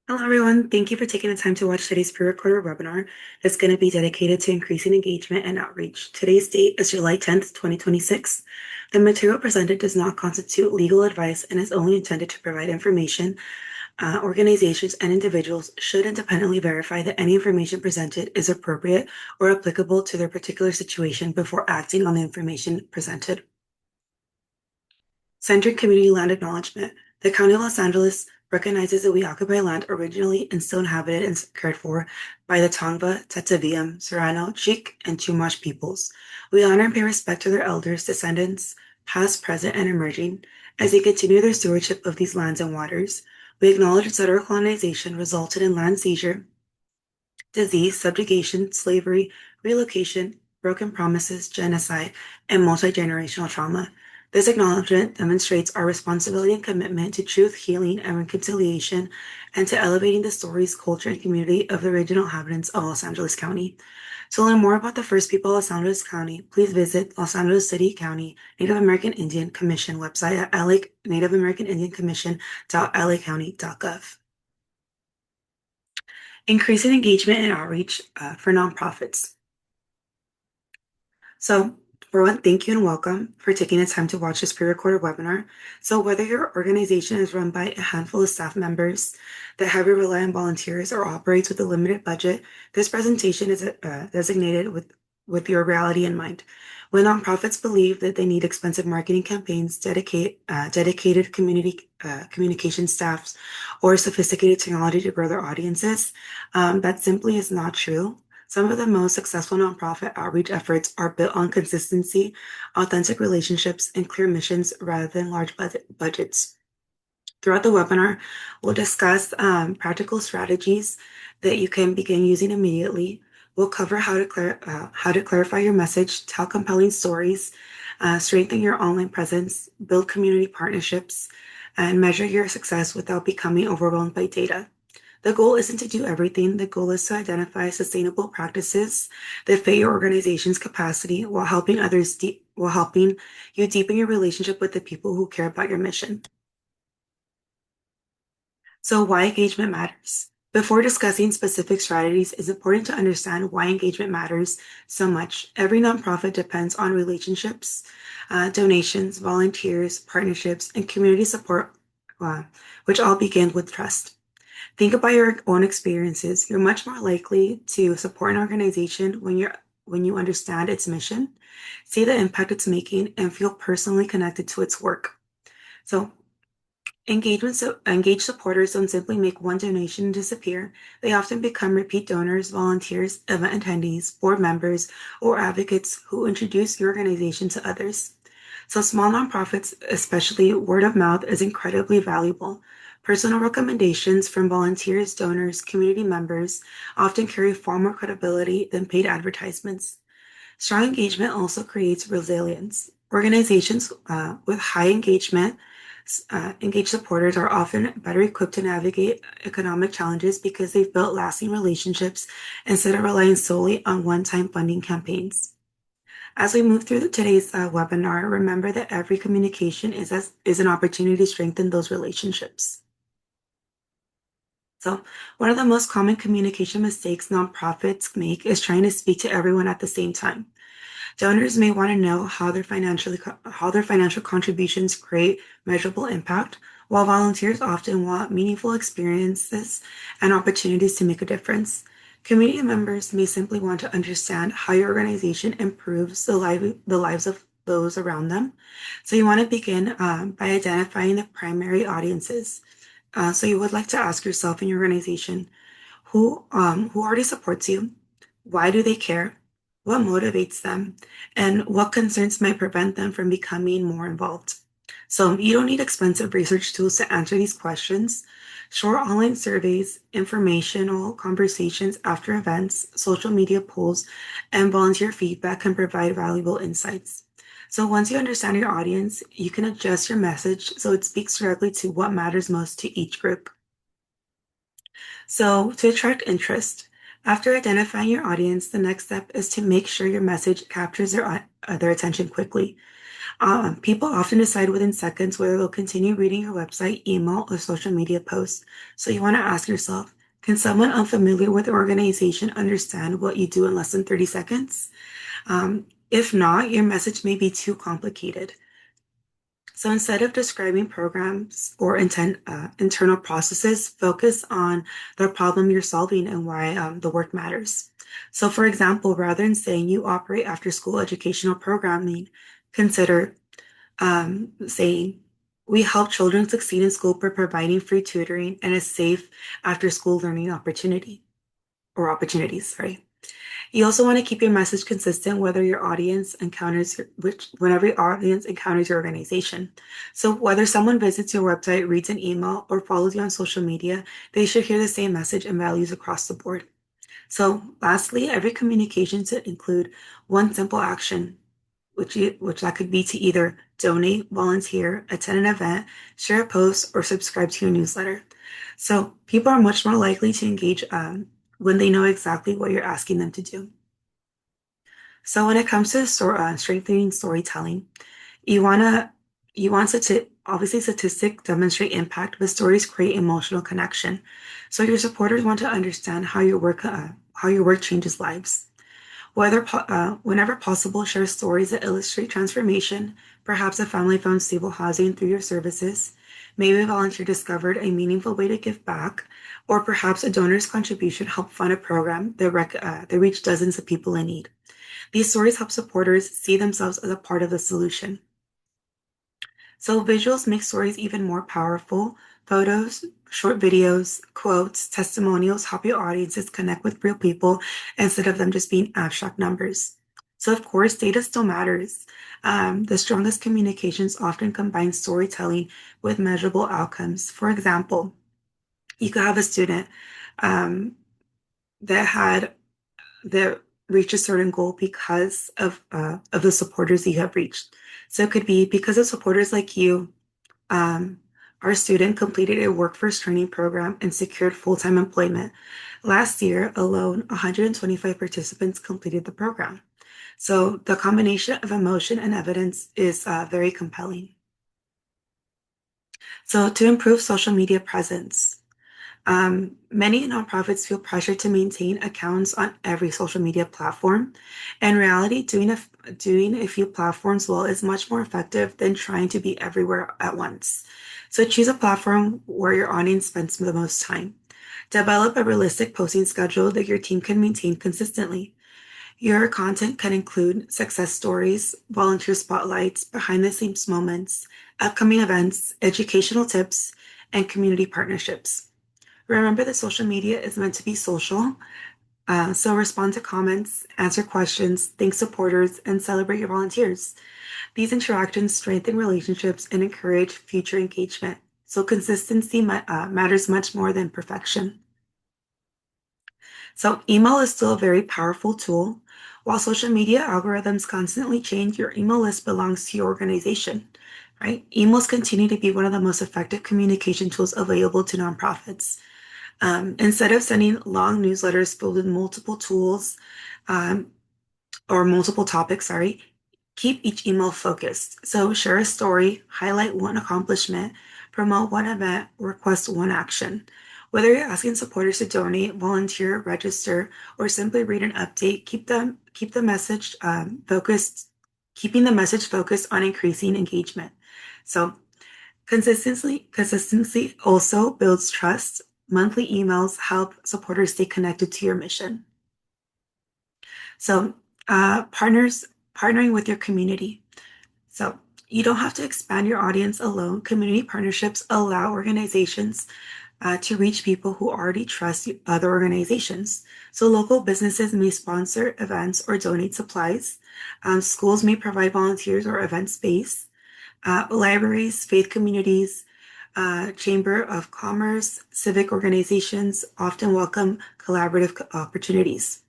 Hello, everyone. Thank you for taking the time to watch today's pre-recorded webinar that's going to be dedicated to increasing engagement and outreach. Today's date is July 10th, 2026. The material presented does not constitute legal advice and is only intended to provide information. Organizations and individuals should independently verify that any information presented is appropriate or applicable to their particular situation before acting on the information presented. Centered Community Land Acknowledgement. The County of Los Angeles recognizes that we occupy land originally and still inhabited and cared for by the Tongva, Tataviam, Serrano, Chik, and Chumash peoples. We honor and pay respect to their elders, descendants, past, present, and emerging, as they continue their stewardship of these lands and waters. We acknowledge that settler colonization resulted in land seizure, disease, subjugation, slavery, relocation, broken promises, genocide, and multi-generational trauma. This acknowledgement demonstrates our responsibility and commitment to truth, healing, and reconciliation, and to elevating the stories, culture, and community of the original inhabitants of Los Angeles County. To learn more about the first people of Los Angeles County, please visit Los Angeles City County Native American Indian Commission website at Native American Indian Commission.lacounty.gov. Increasing engagement and outreach for nonprofits. So, for one, thank you and welcome for taking the time to watch this pre-recorded webinar. So, whether your organization is run by a handful of staff members that heavily rely on volunteers or operates with a limited budget, this presentation is designated with your reality in mind. When nonprofits believe that they need expensive marketing campaigns, dedicated communication staffs, or sophisticated technology to grow their audiences, that simply is not true. Some of the most successful nonprofit outreach efforts are built on consistency, authentic relationships, and clear missions rather than large budgets. Throughout the webinar, we'll discuss practical strategies that you can begin using immediately. We'll cover how to clarify your message, tell compelling stories, strengthen your online presence, build community partnerships, and measure your success without becoming overwhelmed by data. The goal isn't to do everything. The goal is to identify sustainable practices that fit your organization's capacity while helping you deepen your relationship with the people who care about your mission. So, why engagement matters. Before discussing specific strategies, it's important to understand why engagement matters so much. Every nonprofit depends on relationships, donations, volunteers, partnerships, and community support, which all begin with trust. Think about your own experiences. You're much more likely to support an organization when you understand its mission, see the impact it's making, and feel personally connected to its work. So, engaged supporters don't simply make one donation and disappear. They often become repeat donors, volunteers, event attendees, board members, or advocates who introduce your organization to others. So small nonprofits, especially word of mouth, is incredibly valuable. Personal recommendations from volunteers, donors, community members often carry far more credibility than paid advertisements. Strong engagement also creates resilience. Organizations with high engaged supporters are often better equipped to navigate economic challenges because they've built lasting relationships instead of relying solely on one-time funding campaigns. As we move through today's webinar, remember that every communication is an opportunity to strengthen those relationships. So, one of the most common communication mistakes nonprofits make is trying to speak to everyone at the same time. Donors may want to know how their financial contributions create measurable impact, while volunteers often want meaningful experiences and opportunities to make a difference. Community members may simply want to understand how your organization improves the lives of those around them. So you want to begin by identifying the primary audiences. So you would like to ask yourself in your organization, who already supports you? Why do they care? What motivates them? And what concerns might prevent them from becoming more involved? So you don't need expensive research tools to answer these questions. Short online surveys, informational conversations after events, social media polls, and volunteer feedback can provide valuable insights. So once you understand your audience, you can adjust your message so it speaks directly to what matters most to each group. So to attract interest, after identifying your audience, the next step is to make sure your message captures their attention quickly. People often decide within seconds whether they'll continue reading your website, email, or social media posts. So you want to ask yourself, can someone unfamiliar with the organization understand what you do in less than 30 seconds? If not, your message may be too complicated. So instead of describing programs or internal processes, focus on the problem you're solving and why the work matters. So, for example, rather than saying you operate after school educational programming, consider saying we help children succeed in school by providing free tutoring and a safe after school learning opportunities, sorry. You also want to keep your message consistent whenever your audience encounters your organization. So whether someone visits your website, reads an email, or follows you on social media, they should hear the same message and values across the board. So lastly, every communication should include one simple action, which that could be to either donate, volunteer, attend an event, share a post, or subscribe to your newsletter. So people are much more likely to engage when they know exactly what you're asking them to do. So when it comes to strengthening storytelling, you wanna you want to obviously statistics demonstrate impact, but stories create emotional connection. So your supporters want to understand how your work changes lives. Whenever possible, share stories that illustrate transformation. Perhaps a family found stable housing through your services. Maybe a volunteer discovered a meaningful way to give back, or perhaps a donor's contribution helped fund a program that reached dozens of people in need. These stories help supporters see themselves as a part of the solution. So visuals make stories even more powerful. Photos, short videos, quotes, testimonials help your audiences connect with real people instead of them just being abstract numbers. So of course, data still matters. The strongest communications often combine storytelling with measurable outcomes. For example, you could have a student um, that had that reach a certain goal because of the supporters you have reached. So it could be because of supporters like you, um, our student completed a workforce training program and secured full-time employment. Last year alone, 125 participants completed the program. So the combination of emotion and evidence is very compelling. So to improve social media presence, many nonprofits feel pressure to maintain accounts on every social media platform. In reality, doing a few platforms well is much more effective than trying to be everywhere at once. So choose a platform where your audience spends the most time. Develop a realistic posting schedule that your team can maintain consistently. Your content can include success stories, volunteer spotlights, behind the scenes moments, upcoming events, educational tips, and community partnerships. Remember that social media is meant to be social, so respond to comments, answer questions, thank supporters, and celebrate your volunteers. These interactions strengthen relationships and encourage future engagement. So consistency matters much more than perfection. So email is still a very powerful tool. While social media algorithms constantly change, your email list belongs to your organization, right? Emails continue to be one of the most effective communication tools available to nonprofits. Instead of sending long newsletters filled with multiple tools um, or multiple topics, sorry, keep each email focused. So share a story, highlight one accomplishment, promote one event, request one action. Whether you're asking supporters to donate, volunteer, register, or simply read an update, keep the message focused, keeping the message focused on increasing engagement. So consistency also builds trust. Monthly emails help supporters stay connected to your mission. So, partnering with your community. So, you don't have to expand your audience alone. Community partnerships allow organizations to reach people who already trust other organizations. So, local businesses may sponsor events or donate supplies. Schools may provide volunteers or event space. Libraries, faith communities, Chamber of Commerce, civic organizations often welcome collaborative opportunities.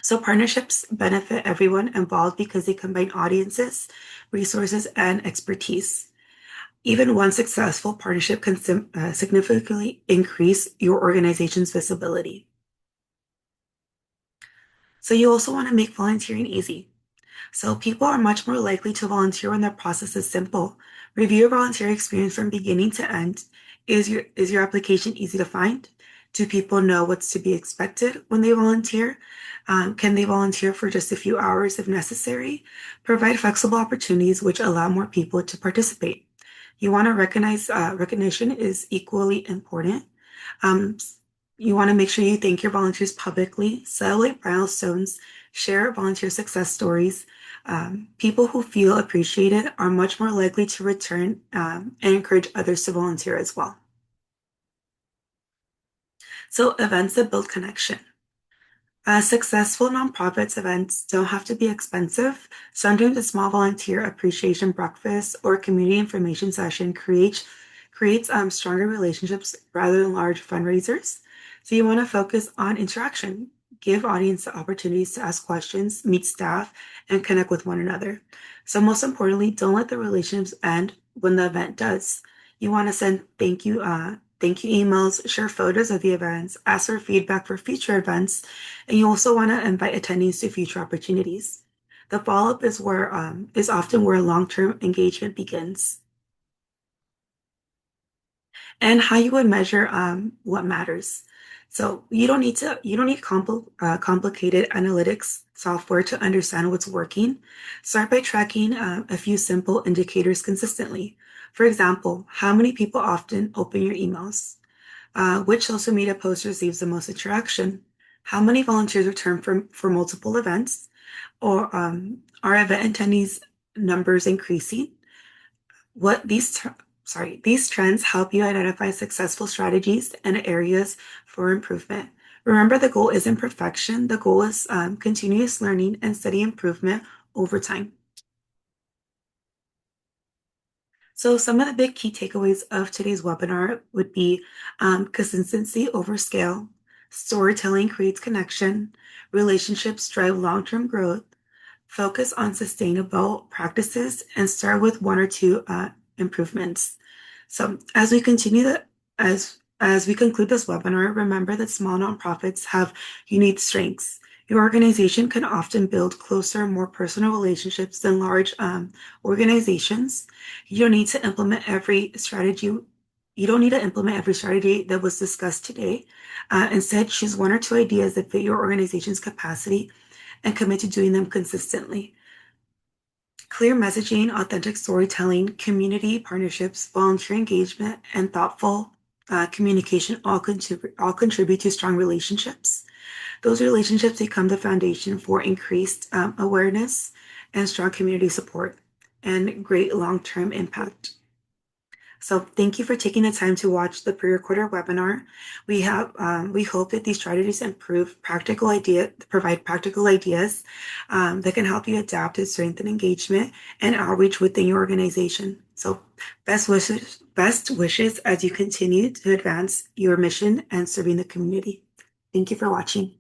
So partnerships benefit everyone involved because they combine audiences, resources, and expertise. Even one successful partnership can significantly increase your organization's visibility. So you also want to make volunteering easy. So people are much more likely to volunteer when the process is simple. Review your volunteer experience from beginning to end. Is your application easy to find? Do people know what's to be expected when they volunteer? Can they volunteer for just a few hours if necessary? Provide flexible opportunities which allow more people to participate. You want to recognize recognition is equally important. Um, you want to make sure you thank your volunteers publicly, celebrate milestones, share volunteer success stories. People who feel appreciated are much more likely to return and encourage others to volunteer as well. So, events that build connection. Successful nonprofits events don't have to be expensive. Sometimes a small volunteer appreciation breakfast or community information session creates stronger relationships rather than large fundraisers. So you want to focus on interaction. Give audience the opportunities to ask questions, meet staff, and connect with one another. So most importantly, don't let the relationships end when the event does. You want to send thank you emails, share photos of the events, ask for feedback for future events, and you also want to invite attendees to future opportunities. The follow-up is often where long-term engagement begins. And how you would measure what matters. So you don't need complicated analytics software to understand what's working. Start by tracking a few simple indicators consistently. For example, how many people often open your emails? Which social media post receives the most interaction? How many volunteers return for multiple events? Or are event attendees numbers increasing? What these trends help you identify successful strategies and areas for improvement. Remember, the goal isn't perfection. The goal is continuous learning and steady improvement over time. So some of the big key takeaways of today's webinar would be consistency over scale, storytelling creates connection, relationships drive long-term growth, focus on sustainable practices, and start with one or two improvements. So as we conclude this webinar, remember that small nonprofits have unique strengths. Your organization can often build closer, more personal relationships than large organizations. You don't need to implement every strategy. You don't need to implement every strategy that was discussed today. Instead, choose one or two ideas that fit your organization's capacity and commit to doing them consistently. Clear messaging, authentic storytelling, community partnerships, volunteer engagement, and thoughtful communication all contribute to strong relationships. Those relationships become the foundation for increased awareness and strong community support and great long-term impact. So thank you for taking the time to watch the pre-recorded webinar. We hope that these strategies provide practical ideas that can help you adapt and strengthen engagement and outreach within your organization. So best wishes as you continue to advance your mission and serving the community. Thank you for watching.